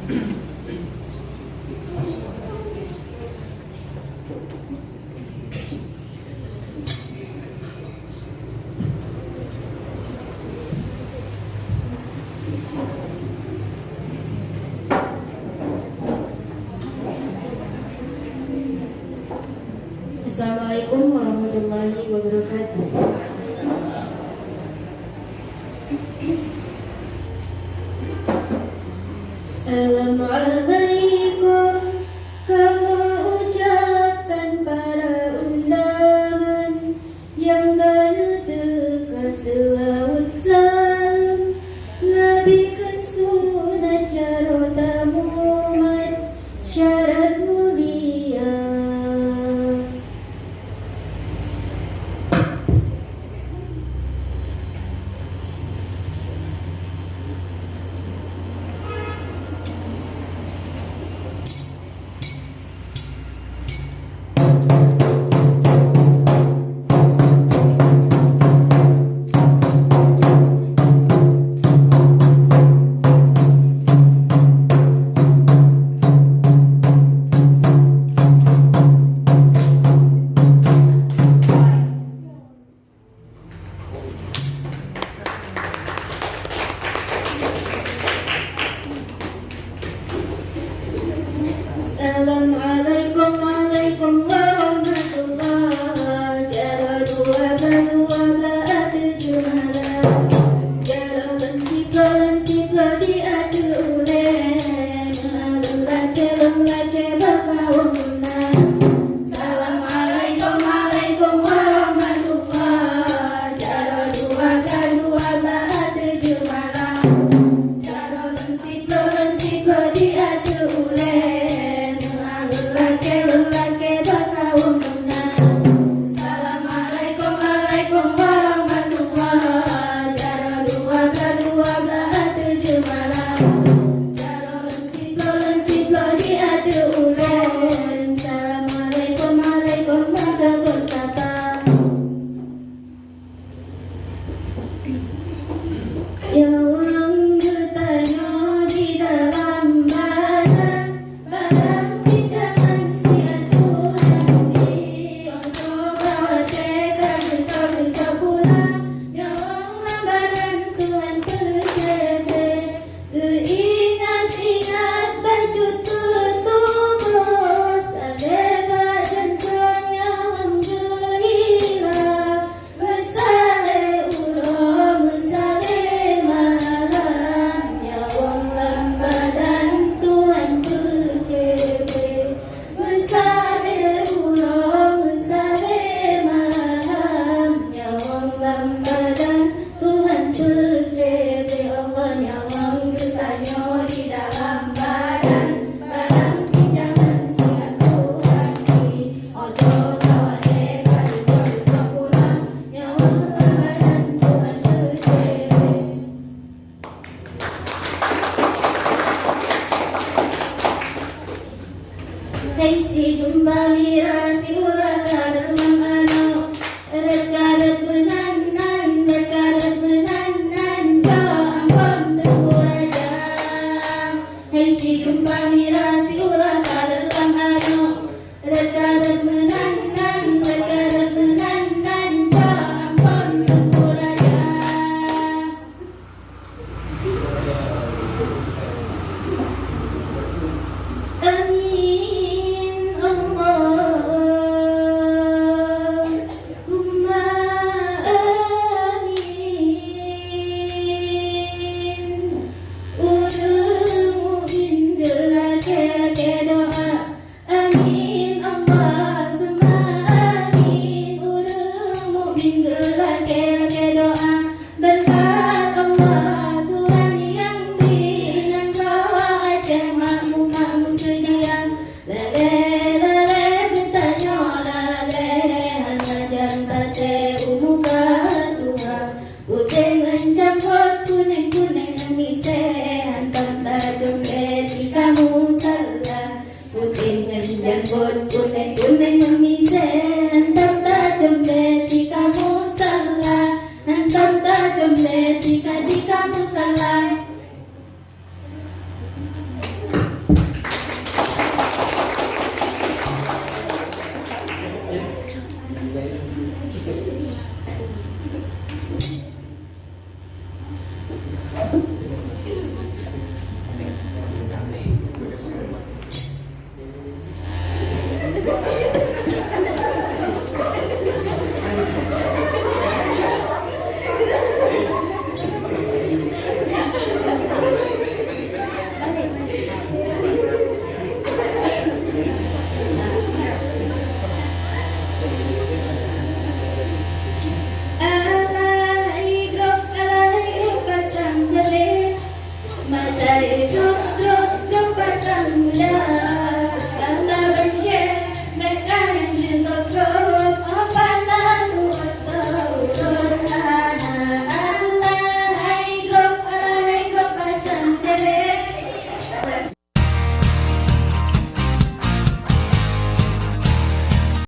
Assalamualaikum warahmatullahi wabarakatuh. Assalamualaikum, kamu ucapkan para undangan yang gana teka selawat salam, nabikan sunat cara tamumat syarat mulia. Assalamualaikum warahmatullahi jara dua balua laat jumalah jalan sikla di adu ulen lelaki bakawuna. Assalamualaikum warahmatullahi jara dua balua laat jumalah jalan sikla di adu ulen. Yang bertanya di dalam badan pinjaman si aturan di untuk bawa cekan gencor pulang yang badan Tuhan tercebur teringat baju tertumbus alebat dan terangnya menggila mesale ulo mesale Hei si jumba mira si ulah kadar mangano rekadat benanan jo ampam terkuraja. Hei si jumba mira si ulah kadar mangano rekadat benanan